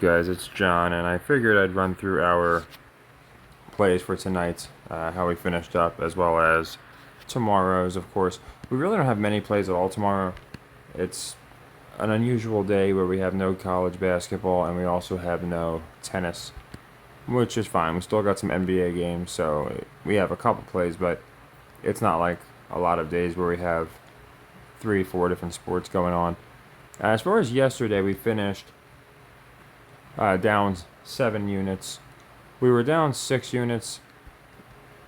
Guys? It's John, and I figured I'd run through our plays for tonight, how we finished up, as well as tomorrow's, of course. We really don't have many plays at all tomorrow. It's an unusual day where we have no college basketball, and we also have no tennis, which is fine. We still got some NBA games, so we have a couple plays, but it's not like a lot of days where we have 3, 4 different sports going on. As far as yesterday, we finished down 7 units. We were down 6 units,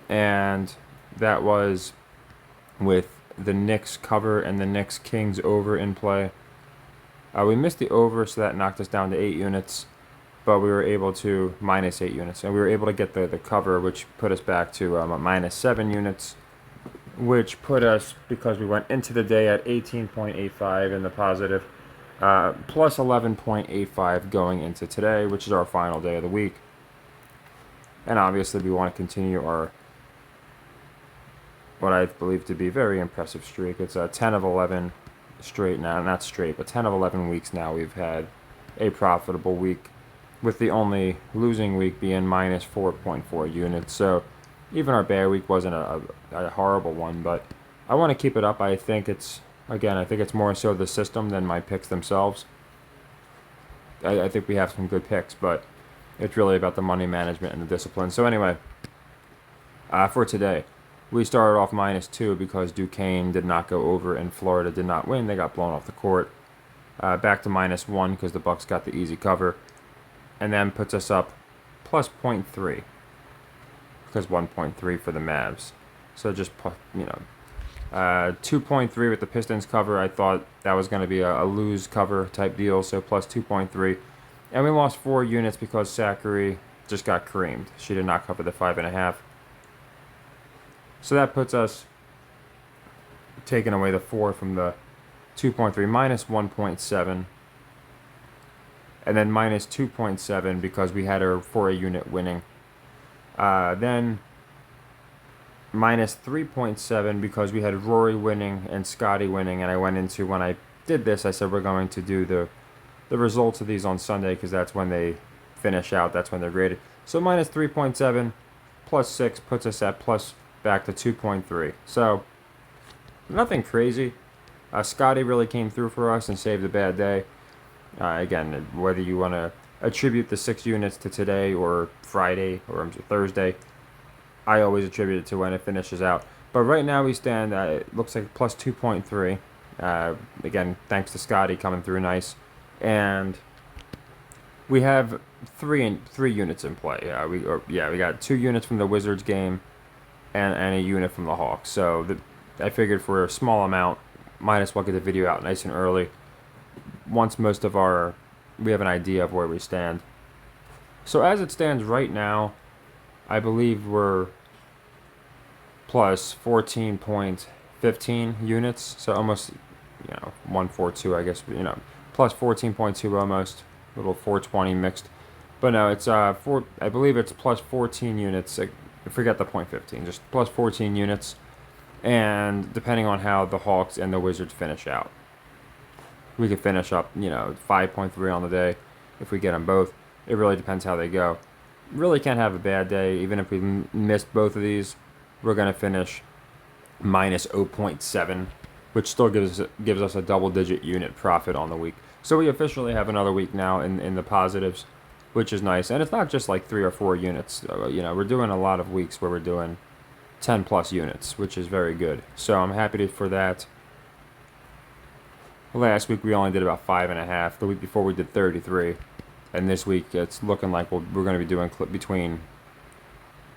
and that was with the Knicks cover and the Knicks Kings over in play. We missed the over, so that knocked us down to 8 units, but we were able to minus 8 units, and we were able to get the cover, which put us back to minus 7 units, which put us, because we went into the day at 18.85 in the positive, plus 11.85 going into today, which is our final day of the week. And obviously we want to continue our, what I believe to be very impressive streak. It's a 10 of 11 straight now, not straight, but 10 of 11 weeks now we've had a profitable week, with the only losing week being minus 4.4 units. So even our bad week wasn't a horrible one, but I want to keep it up. I think it's more so the system than my picks themselves. I think we have some good picks, but it's really about the money management and the discipline. So anyway, for today, we started off -2 because Duquesne did not go over and Florida did not win. They got blown off the court. Back to -1 because the Bucks got the easy cover, and then puts us up plus +0.3 because 1.3 for the Mavs. So just 2.3 with the Pistons cover. I thought that was going to be a lose cover type deal, so plus 2.3. And we lost 4 units because Zachary just got creamed. She did not cover the 5.5. So that puts us, taking away the 4 from the 2.3, minus 1.7. And then minus 2.7 because we had her for a unit winning. Then minus 3.7 because we had Rory winning and Scotty winning, and I went into, when I did this, I said we're going to do the results of these on Sunday because that's when they finish out, that's when they're graded. So minus 3.7 plus 6 puts us at plus back to 2.3. So nothing crazy. Scotty really came through for us and saved a bad day. Again, whether you want to attribute the 6 units to today or Friday or Thursday, I always attribute it to when it finishes out. But right now we stand, it looks like plus 2.3. Again, thanks to Scotty coming through nice. And we have three units in play. We got 2 units from the Wizards game and a unit from the Hawks. So I figured for a small amount, might as well get the video out nice and early. Once we have an idea of where we stand. So as it stands right now, I believe we're plus 14.15 units, so almost, 142, I guess, plus 14.2 almost, a little 420 mixed. But no, it's I believe it's plus 14 units. Forget the .15, just plus 14 units, and depending on how the Hawks and the Wizards finish out, we could finish up, 5.3 on the day if we get them both. It really depends how they go. Really can't have a bad day. Even if we missed both of these, we're going to finish minus 0.7, which still gives us a double-digit unit profit on the week. So we officially have another week now in the positives, which is nice. And it's not just like 3 or 4 units. We're doing a lot of weeks where we're doing 10 plus units, which is very good. So I'm happy for that. Last week we only did about 5.5. The week before we did 33. And this week it's looking like we're going to be doing between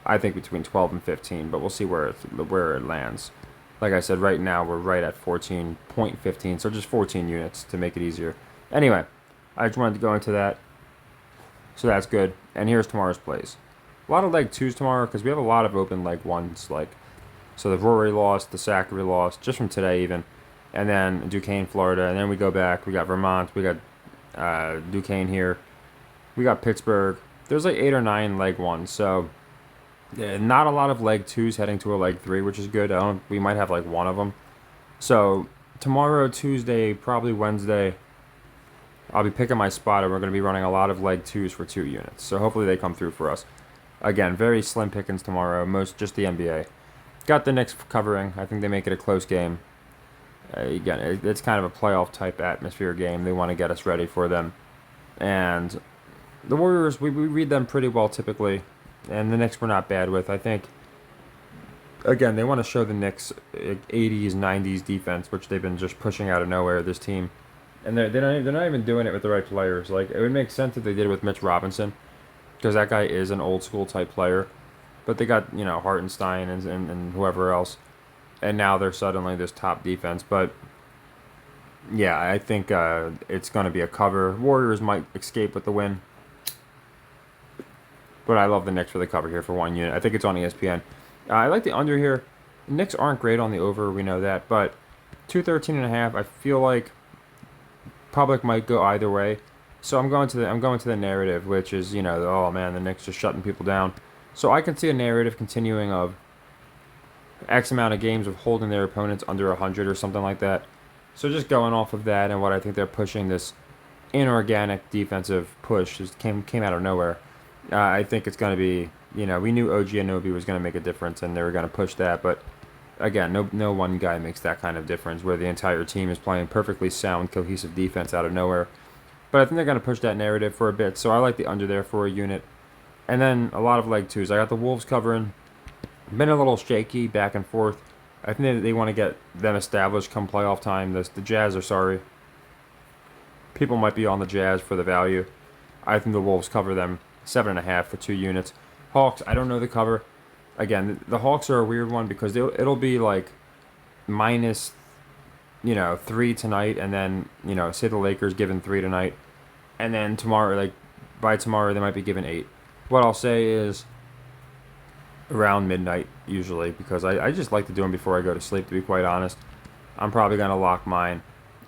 12 and 15, but we'll see where it lands. Like I said, right now we're right at 14.15, so just 14 units to make it easier. Anyway, I just wanted to go into that. So that's good. And here's tomorrow's plays. A lot of leg 2s tomorrow because we have a lot of open leg 1s. So the Rory lost, the Zachary lost, just from today even. And then Duquesne, Florida. And then we go back. We got Vermont. We got Duquesne here. We got Pittsburgh. There's like 8 or 9 leg 1s. So not a lot of leg 2s heading to a leg 3, which is good. We might have like one of them. So tomorrow, Tuesday, probably Wednesday, I'll be picking my spot, and we're going to be running a lot of leg twos for 2 units. So hopefully they come through for us. Again, very slim pickings tomorrow. Most just the NBA. Got the Knicks covering. I think they make it a close game. Again, it's kind of a playoff type atmosphere game. They want to get us ready for them. And the Warriors, we read them pretty well typically. And the Knicks we're not bad with. I think, again, they want to show the Knicks 80s, 90s defense, which they've been just pushing out of nowhere, this team. And they're not even doing it with the right players. Like, it would make sense if they did it with Mitch Robinson, because that guy is an old school type player. But they got, Hartenstein and whoever else. And now they're suddenly this top defense. But, yeah, I think it's going to be a cover. Warriors might escape with the win. But I love the Knicks for the cover here for 1 unit. I think it's on ESPN. I like the under here. The Knicks aren't great on the over, we know that. But 213.5, I feel like public might go either way. So I'm going to the narrative, which is, oh man, the Knicks just shutting people down. So I can see a narrative continuing of X amount of games of holding their opponents under 100 or something like that. So just going off of that and what I think they're pushing, this inorganic defensive push just came out of nowhere. I think it's going to be, we knew OG Anunoby was going to make a difference and they were going to push that. But again, no one guy makes that kind of difference where the entire team is playing perfectly sound, cohesive defense out of nowhere. But I think they're going to push that narrative for a bit. So I like the under there for a unit. And then a lot of leg twos. I got the Wolves covering. Been a little shaky back and forth. I think they want to get them established come playoff time. The Jazz are sorry. People might be on the Jazz for the value. I think the Wolves cover them 7.5 for 2 units. Hawks, I don't know the cover. Again, the Hawks are a weird one because it'll be like minus, 3 tonight, and then, say the Lakers giving 3 tonight, and then tomorrow, like by tomorrow, they might be giving 8. What I'll say is around midnight usually, because I just like to do them before I go to sleep, to be quite honest. I'm probably going to lock mine.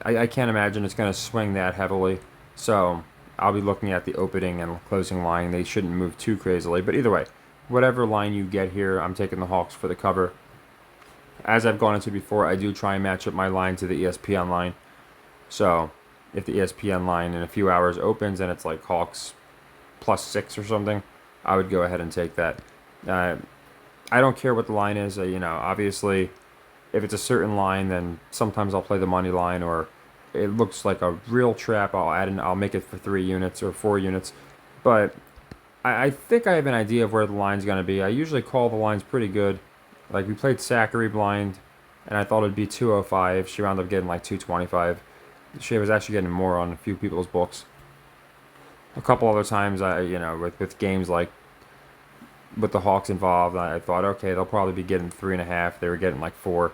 I can't imagine it's going to swing that heavily, so I'll be looking at the opening and closing line. They shouldn't move too crazily, but either way, whatever line you get here, I'm taking the Hawks for the cover. As I've gone into before, I do try and match up my line to the ESPN line. So if the ESPN line in a few hours opens and it's like Hawks +6 or something, I would go ahead and take that. I don't care what the line is. Obviously, if it's a certain line, then sometimes I'll play the money line, or it looks like a real trap. I'll make it for 3 units or 4 units. But I think I have an idea of where the line's going to be. I usually call the lines pretty good. Like, we played Zachary blind, and I thought it'd be 205. She wound up getting like 225. She was actually getting more on a few people's books. A couple other times, with games like with the Hawks involved, I thought, okay, they'll probably be getting 3.5. They were getting like 4.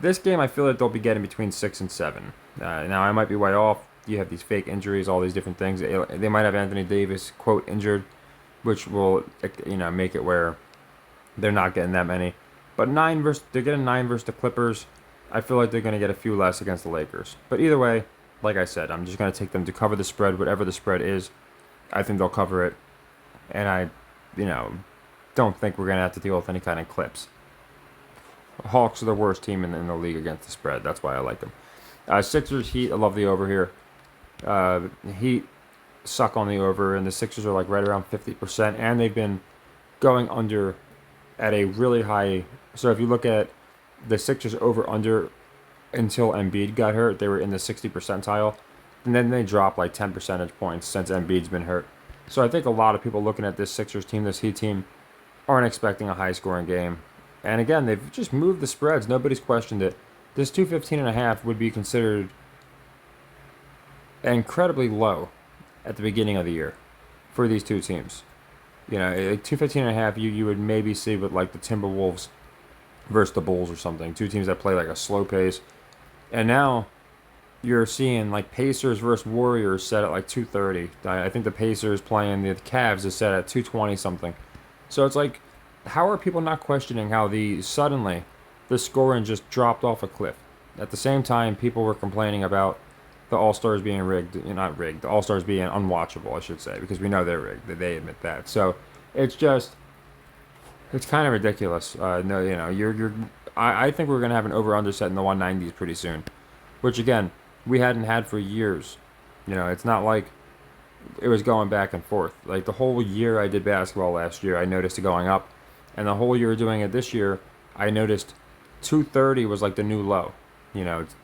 This game, I feel like they'll be getting between 6 and 7. Now, I might be way off. You have these fake injuries, all these different things. They might have Anthony Davis, quote, injured, which will, make it where they're not getting that many. But they're getting 9 versus the Clippers. I feel like they're going to get a few less against the Lakers. But either way, like I said, I'm just going to take them to cover the spread, whatever the spread is. I think they'll cover it. And I, don't think we're going to have to deal with any kind of clips. Hawks are the worst team in the league against the spread. That's why I like them. Sixers, Heat, I love the over here. Heat suck on the over, and the Sixers are like right around 50%, and they've been going under at a really high. So if you look at the Sixers over-under until Embiid got hurt, they were in the 60 percentile, and then they dropped like 10 percentage points since Embiid's been hurt. So I think a lot of people looking at this Sixers team, this Heat team, aren't expecting a high-scoring game. And again, they've just moved the spreads. Nobody's questioned it. This 215.5 would be considered incredibly low at the beginning of the year for these two teams. 215.5, you would maybe see with like the Timberwolves versus the Bulls or something. Two teams that play like a slow pace. And now you're seeing like Pacers versus Warriors set at like 230. I think the Pacers playing the Cavs is set at 220 something. So it's like, how are people not questioning how suddenly the scoring just dropped off a cliff? At the same time, people were complaining about the All-Stars being rigged. Not rigged. The All-Stars being unwatchable, I should say, because we know they're rigged. They admit that. So it's kind of ridiculous. I think we're going to have an over-under set in the 190s pretty soon, which again, we hadn't had for years. It's not like it was going back and forth. Like the whole year I did basketball last year, I noticed it going up, and the whole year doing it this year, I noticed 230 was like the new low.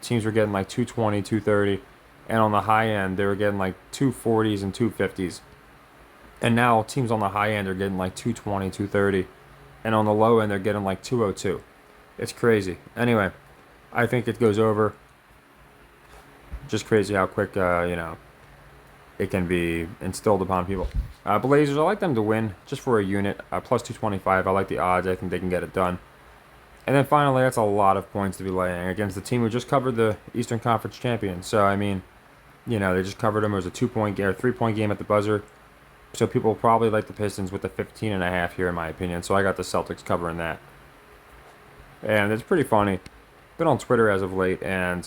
Teams were getting like 220, 230, and on the high end they were getting like 240s and 250s. And now teams on the high end are getting like 220, 230, and on the low end they're getting like 202. It's crazy. Anyway, I think it goes over. Just crazy how quick, it can be instilled upon people. Blazers, I like them to win just for a unit. Plus 225. I like the odds. I think they can get it done. And then finally, that's a lot of points to be laying against the team who just covered the Eastern Conference champions. So, I mean, they just covered them. It was a 2-point game or 3-point game at the buzzer. So people probably like the Pistons with the 15.5 here, in my opinion. So I got the Celtics covering that. And it's pretty funny. Been on Twitter as of late, and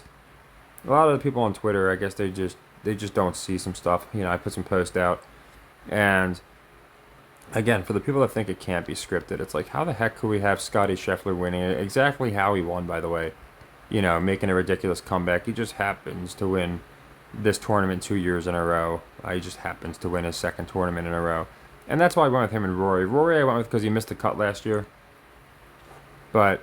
a lot of the people on Twitter, I guess they just don't see some stuff. I put some posts out, and again, for the people that think it can't be scripted, it's like, how the heck could we have Scottie Scheffler winning it? Exactly how he won, by the way. Making a ridiculous comeback. He just happens to win this tournament 2 years in a row. He just happens to win his second tournament in a row. And that's why I went with him and Rory. Rory I went with because he missed the cut last year. But,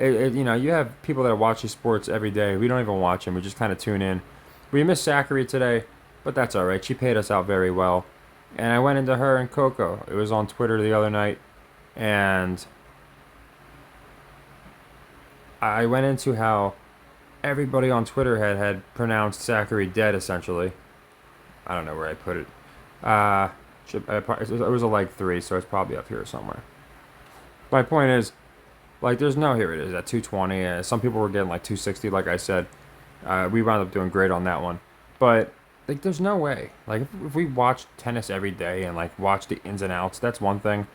you have people that watch these sports every day. We don't even watch them. We just kind of tune in. We missed Zachary today, but that's all right. She paid us out very well. And I went into her and Coco. It was on Twitter the other night. And I went into how everybody on Twitter had pronounced Zachary dead, essentially. I don't know where I put it. It was a leg 3, so it's probably up here somewhere. My point is, there's no, here it is, at 220. Some people were getting like 260, like I said. We wound up doing great on that one. But, there's no way. If we watch tennis every day and, watch the ins and outs, that's one thing.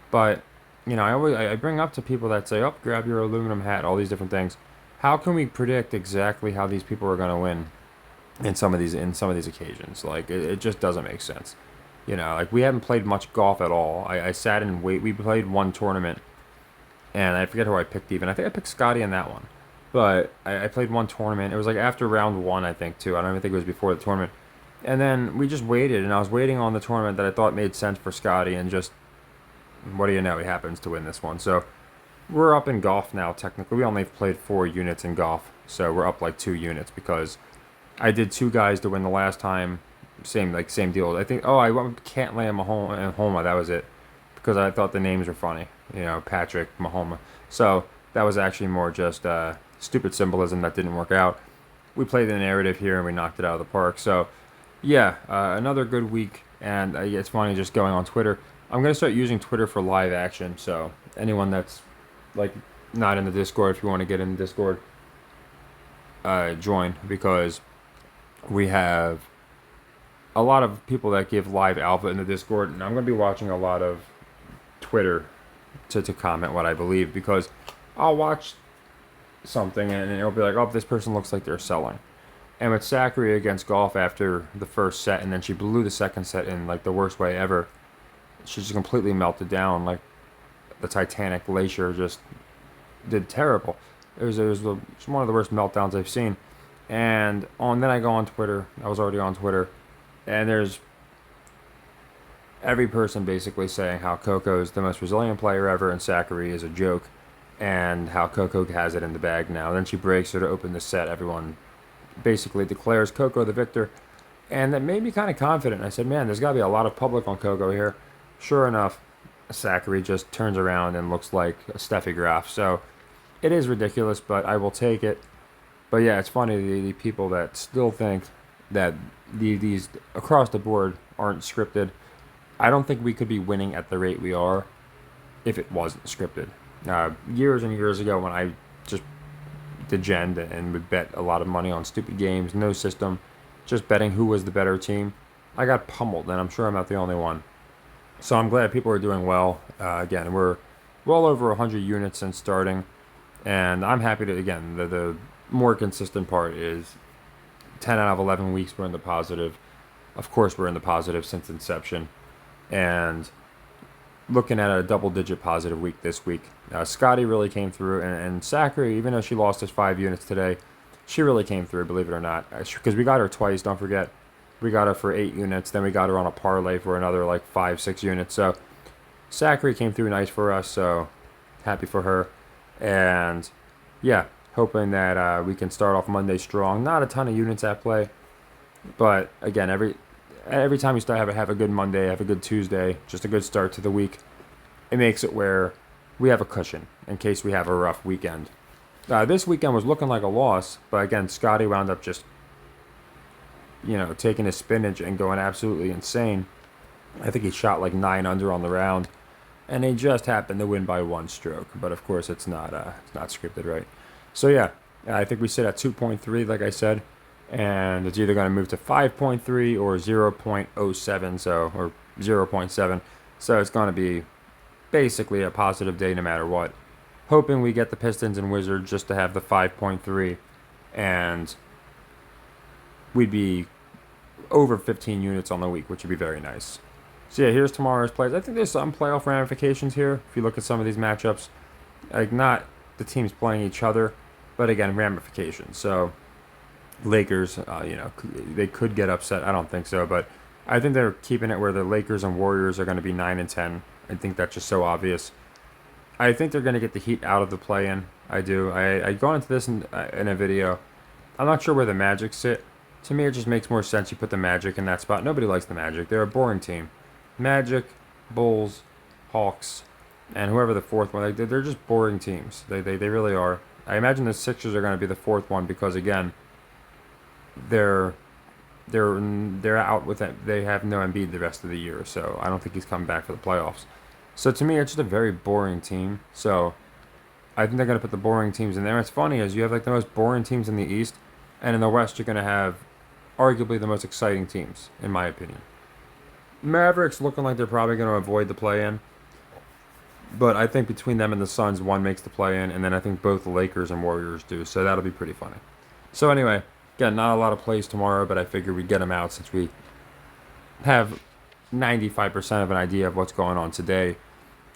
But, I bring up to people that say, grab your aluminum hat, all these different things. How can we predict exactly how these people are going to win in some of these occasions? It just doesn't make sense. We haven't played much golf at all. I sat and we played one tournament, and I forget who I picked even. I think I picked Scotty in that one. But I played one tournament. It was after round 1, I think, too. I don't even think it was before the tournament. And then we just waited, and I was waiting on the tournament that I thought made sense for Scotty, and just, what do you know, he happens to win this one. So we're up in golf now, technically. We only played 4 units in golf, so we're up 2 units because I did 2 guys to win the last time. Same deal. I think, I went with Cantlay and Mahoma. That was it, because I thought the names were funny. Patrick, Mahoma. So that was actually more just stupid symbolism that didn't work out. We played the narrative here, and we knocked it out of the park. So, yeah, another good week, and it's funny just going on Twitter. I'm going to start using Twitter for live action, so anyone that's not in the Discord, if you want to get in the Discord, join, because we have a lot of people that give live alpha in the Discord, and I'm going to be watching a lot of Twitter to comment what I believe, because I'll watch something and it'll be like, this person looks like they're selling. And with Zachary against golf after the first set, and then she blew the second set in the worst way ever, she just completely melted down, the Titanic glacier just did terrible. It was one of the worst meltdowns I've seen. And then I go on Twitter. I was already on Twitter, and there's every person basically saying how Coco is the most resilient player ever, and Zachary is a joke, and how Coco has it in the bag now. Then she breaks her to open the set. Everyone basically declares Coco the victor, and that made me kind of confident. I said, man, there's got to be a lot of public on Coco here. Sure enough, Zachary just turns around and looks like a Steffi Graf. So it is ridiculous, but I will take it. But yeah, it's funny, the people that still think that these across the board aren't scripted. I don't think we could be winning at the rate we are if it wasn't scripted. Years and years ago, when I just degened and would bet a lot of money on stupid games, no system, just betting who was the better team, I got pummeled, and I'm sure I'm not the only one. So I'm glad people are doing well. Again, we're well over 100 units since starting, and I'm happy to, again, the more consistent part is 10 out of 11 weeks we're in the positive. Of course, we're in the positive since inception, and looking at a double-digit positive week this week. Scotty really came through, and Zachary, even though she lost us 5 units today, she really came through, believe it or not, because we got her twice, don't forget. We got her for 8 units. Then we got her on a parlay for another like 5, 6 units. So Zachary came through nice for us. So happy for her. And yeah, hoping that we can start off Monday strong. Not a ton of units at play, but again, every time you start have a good Monday, have a good Tuesday, just a good start to the week, it makes it where we have a cushion in case we have a rough weekend. This weekend was looking like a loss, but again, Scotty wound up just, taking his spinach and going absolutely insane. I think he shot like 9 under on the round, and they just happened to win by 1 stroke. But of course, it's not scripted, right? So yeah, I think we sit at 2.3, like I said, and it's either going to move to 5.3 or 0.07, or 0.7. So it's going to be basically a positive day no matter what. Hoping we get the Pistons and Wizards just to have the 5.3, and we'd be over 15 units on the week, which would be very nice. So yeah, here's tomorrow's plays. I think there's some playoff ramifications here if you look at some of these matchups. Like, not the teams playing each other, but again, ramifications. So Lakers, they could get upset. I don't think so, but I think they're keeping it where the Lakers and Warriors are going to be 9 and 10. I think that's just so obvious. I think they're going to get the Heat out of the play-in. I do. I go into this in a video. I'm not sure where the Magic sit. To me, it just makes more sense you put the Magic in that spot. Nobody likes the Magic. They're a boring team. Magic, Bulls, Hawks, and whoever the fourth one. They're just boring teams. They really are. I imagine the Sixers are going to be the fourth one because, again, they're out with it. They have no Embiid the rest of the year, so I don't think he's coming back for the playoffs. So to me, it's just a very boring team. So I think they're going to put the boring teams in there. What's funny is you have like the most boring teams in the East, and in the West you're going to have arguably the most exciting teams, in my opinion. Mavericks looking like they're probably going to avoid the play-in, but I think between them and the Suns, one makes the play-in, and then I think both the Lakers and Warriors do, so that'll be pretty funny. So anyway, again, not a lot of plays tomorrow, but I figured we'd get them out since we have 95% of an idea of what's going on today.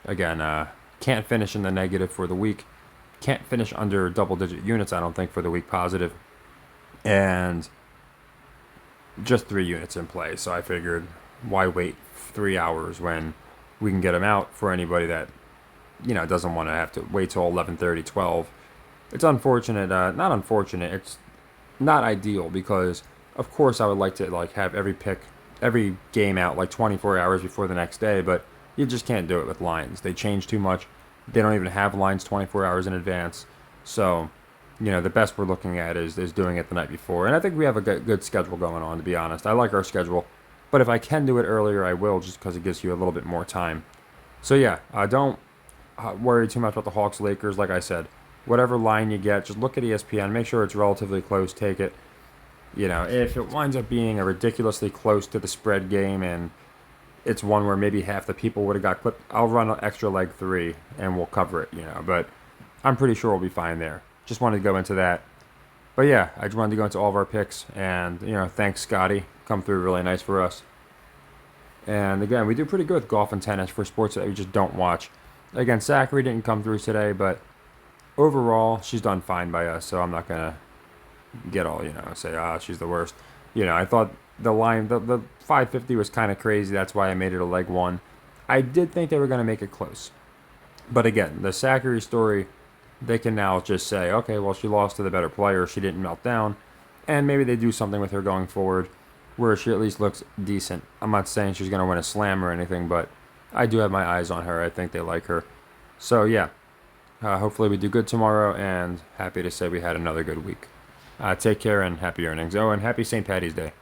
Again, can't finish in the negative for the week. Can't finish under double-digit units, I don't think, for the week positive. And just 3 units in play, so I figured, why wait 3 hours when we can get them out for anybody that, doesn't want to have to wait till 11:30, 12. It's unfortunate, not unfortunate, it's not ideal because, of course, I would like to have every game out 24 hours before the next day, but you just can't do it with lines. They change too much. They don't even have lines 24 hours in advance. So, the best we're looking at is doing it the night before. And I think we have a good schedule going on, to be honest. I like our schedule. But if I can do it earlier, I will, just because it gives you a little bit more time. So yeah, don't worry too much about the Hawks Lakers. Like I said, whatever line you get, just look at ESPN. Make sure it's relatively close. Take it. If it winds up being a ridiculously close to the spread game and it's one where maybe half the people would have got clipped, I'll run an extra leg 3 and we'll cover it, But I'm pretty sure we'll be fine there. Just wanted to go into that. But yeah, I just wanted to go into all of our picks. And, thanks, Scotty. Come through really nice for us. And again, we do pretty good with golf and tennis for sports that we just don't watch. Again, Zachary didn't come through today, but overall, she's done fine by us. So I'm not going to get all, say, she's the worst. I thought the line, the 550 was kind of crazy. That's why I made it a leg 1. I did think they were going to make it close. But again, the Zachary story, they can now just say, okay, well, she lost to the better player. She didn't melt down. And maybe they do something with her going forward where she at least looks decent. I'm not saying she's going to win a slam or anything, but I do have my eyes on her. I think they like her. So, yeah, hopefully we do good tomorrow, and happy to say we had another good week. Take care and happy earnings. Oh, and happy St. Paddy's Day.